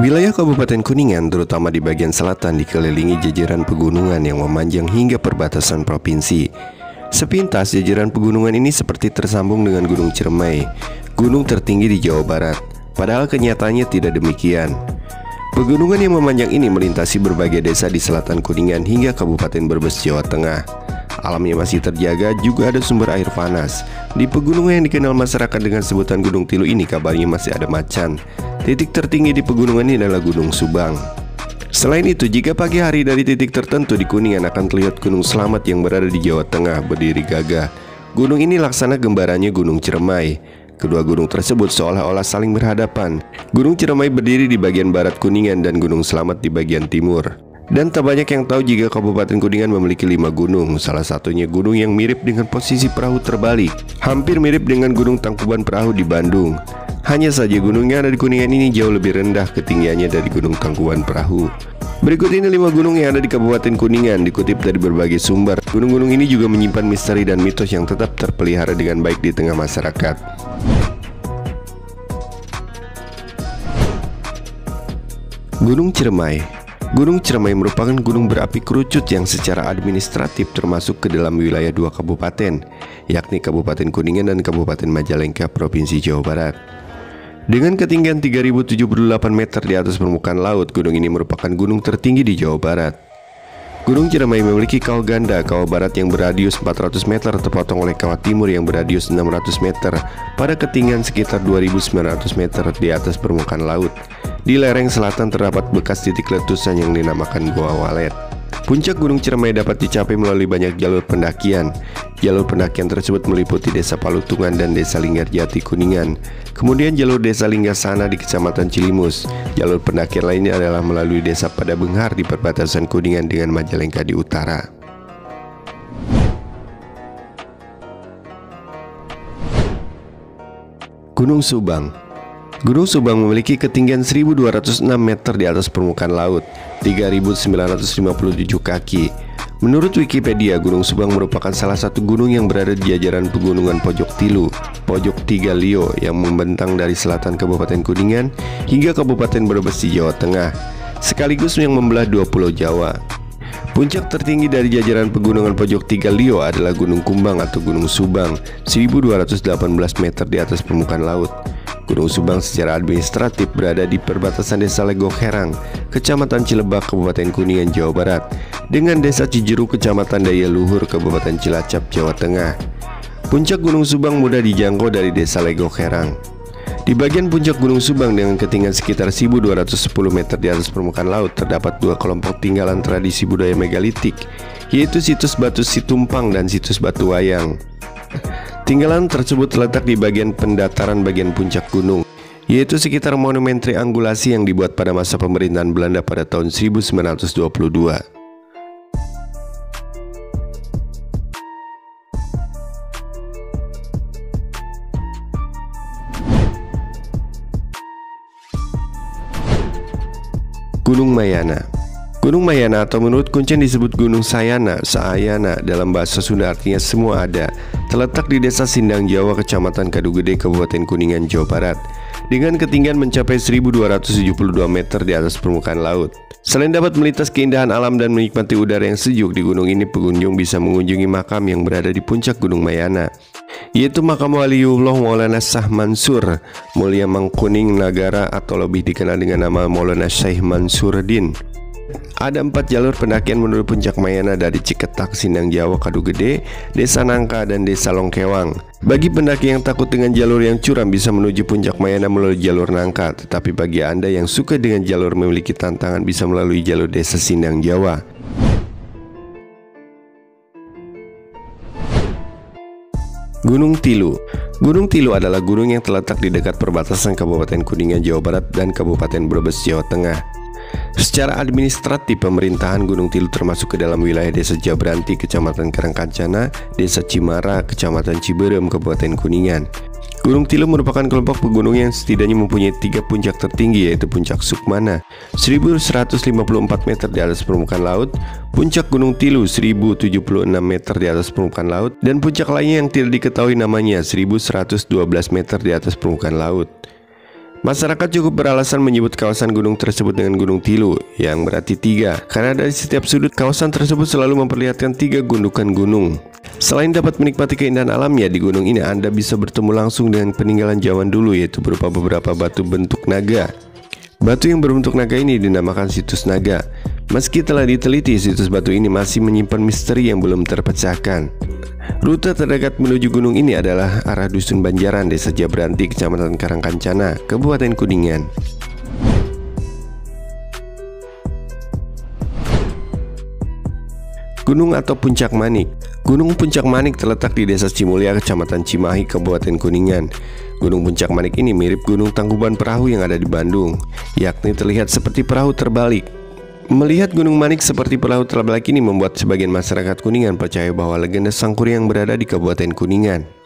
Wilayah Kabupaten Kuningan, terutama di bagian selatan, dikelilingi jajaran pegunungan yang memanjang hingga perbatasan provinsi. Sepintas, jajaran pegunungan ini seperti tersambung dengan Gunung Ciremai, gunung tertinggi di Jawa Barat. Padahal kenyataannya tidak demikian. Pegunungan yang memanjang ini melintasi berbagai desa di selatan Kuningan hingga Kabupaten Brebes, Jawa Tengah. Alamnya masih terjaga, juga ada sumber air panas. Di pegunungan yang dikenal masyarakat dengan sebutan Gunung Tilu ini kabarnya masih ada macan. Titik tertinggi di pegunungan ini adalah Gunung Subang. Selain itu, jika pagi hari dari titik tertentu di Kuningan akan terlihat Gunung Slamet yang berada di Jawa Tengah berdiri gagah. Gunung ini laksana gembarannya Gunung Ciremai. Kedua gunung tersebut seolah-olah saling berhadapan. Gunung Ciremai berdiri di bagian barat Kuningan dan Gunung Slamet di bagian timur. Dan tak banyak yang tahu jika Kabupaten Kuningan memiliki 5 gunung. Salah satunya gunung yang mirip dengan posisi perahu terbalik, hampir mirip dengan Gunung Tangkuban Perahu di Bandung. Hanya saja gunung yang ada di Kuningan ini jauh lebih rendah ketinggiannya dari Gunung Tangkuban Perahu. Berikut ini 5 gunung yang ada di Kabupaten Kuningan, dikutip dari berbagai sumber. Gunung-gunung ini juga menyimpan misteri dan mitos yang tetap terpelihara dengan baik di tengah masyarakat. Gunung Ciremai. Gunung Ciremai merupakan gunung berapi kerucut yang secara administratif termasuk ke dalam wilayah 2 kabupaten, yakni Kabupaten Kuningan dan Kabupaten Majalengka, Provinsi Jawa Barat. Dengan ketinggian 3078 meter di atas permukaan laut, gunung ini merupakan gunung tertinggi di Jawa Barat. Gunung Ciremai memiliki kawah ganda, kawah barat yang berradius 400 meter terpotong oleh kawah timur yang berradius 600 meter pada ketinggian sekitar 2900 meter di atas permukaan laut. Di lereng selatan terdapat bekas titik letusan yang dinamakan Goa Walet. Puncak Gunung Ciremai dapat dicapai melalui banyak jalur pendakian. Jalur pendakian tersebut meliputi Desa Palutungan dan Desa Linggarjati Kuningan. Kemudian jalur Desa Linggasana di Kecamatan Cilimus. Jalur pendakian lainnya adalah melalui Desa Padabenghar di perbatasan Kuningan dengan Majalengka di utara. Gunung Subang. Gunung Subang memiliki ketinggian 1206 meter di atas permukaan laut, 3957 kaki. Menurut Wikipedia, Gunung Subang merupakan salah satu gunung yang berada di jajaran pegunungan Pojok Tilu, Pojok Tiga Lio yang membentang dari selatan Kabupaten Kuningan hingga Kabupaten Brebes di Jawa Tengah, sekaligus yang membelah 2 pulau Jawa. Puncak tertinggi dari jajaran pegunungan Pojok Tiga Lio adalah Gunung Kumbang atau Gunung Subang, 1218 meter di atas permukaan laut. Gunung Subang secara administratif berada di perbatasan Desa Legok Herang, Kecamatan Cilebak, Kabupaten Kuningan, Jawa Barat, dengan Desa Cijeru, Kecamatan Daya Luhur, Kabupaten Cilacap, Jawa Tengah. Puncak Gunung Subang mudah dijangkau dari Desa Legok Herang. Di bagian puncak Gunung Subang dengan ketinggian sekitar 1210 meter di atas permukaan laut terdapat 2 kelompok tinggalan tradisi budaya megalitik, yaitu situs batu Situmpang dan situs batu Wayang. Tinggalan tersebut terletak di bagian pendataran bagian puncak gunung, yaitu sekitar monumen triangulasi yang dibuat pada masa pemerintahan Belanda pada tahun 1922. Gunung Mayana. Gunung Mayana atau menurut Kuncen disebut Gunung Sayana, Saayana, dalam bahasa Sunda artinya semua ada, terletak di Desa Sindang Jawa, Kecamatan Kadugede, Kabupaten Kuningan, Jawa Barat, dengan ketinggian mencapai 1272 meter di atas permukaan laut. Selain dapat melintas keindahan alam dan menikmati udara yang sejuk, di gunung ini pengunjung bisa mengunjungi makam yang berada di puncak Gunung Mayana, yaitu makam Waliullah Maulana Shah Mansur Mulia Mangkuning Nagara atau lebih dikenal dengan nama Maulana Syekh Mansuruddin. Ada 4 jalur pendakian menuju puncak Mayana dari Ciketak, Sindang Jawa, Kadugede, Desa Nangka, dan Desa Longkewang. Bagi pendaki yang takut dengan jalur yang curam bisa menuju puncak Mayana melalui jalur Nangka, tetapi bagi Anda yang suka dengan jalur memiliki tantangan bisa melalui jalur Desa Sindang Jawa. Gunung Tilu. Gunung Tilu adalah gunung yang terletak di dekat perbatasan Kabupaten Kuningan, Jawa Barat dan Kabupaten Brebes, Jawa Tengah. Secara administratif, pemerintahan Gunung Tilu termasuk ke dalam wilayah Desa Jabranti, Kecamatan Karangkancana, Desa Cimara, Kecamatan Ciberem, Kabupaten Kuningan. Gunung Tilu merupakan kelompok pegunung yang setidaknya mempunyai 3 puncak tertinggi, yaitu Puncak Sukmana 1154 meter di atas permukaan laut, Puncak Gunung Tilu 1076 meter di atas permukaan laut, dan puncak lainnya yang tidak diketahui namanya 1112 meter di atas permukaan laut. Masyarakat cukup beralasan menyebut kawasan gunung tersebut dengan Gunung Tilu, yang berarti 3, karena dari setiap sudut kawasan tersebut selalu memperlihatkan 3 gundukan gunung. Selain dapat menikmati keindahan alamnya, di gunung ini Anda bisa bertemu langsung dengan peninggalan zaman dulu, yaitu berupa beberapa batu bentuk naga. Batu yang berbentuk naga ini dinamakan situs naga. Meski telah diteliti, situs batu ini masih menyimpan misteri yang belum terpecahkan. Rute terdekat menuju gunung ini adalah arah Dusun Banjaran, Desa Jabranti, Kecamatan Karangkancana, Kabupaten Kuningan. Gunung atau Puncak Manik. Gunung Puncak Manik terletak di Desa Cimulya, Kecamatan Cimahi, Kabupaten Kuningan. Gunung Puncak Manik ini mirip Gunung Tangkuban Perahu yang ada di Bandung, yakni terlihat seperti perahu terbalik. Melihat Gunung Manik seperti perahu terbalik ini membuat sebagian masyarakat Kuningan percaya bahwa legenda Sangkuriang berada di Kabupaten Kuningan.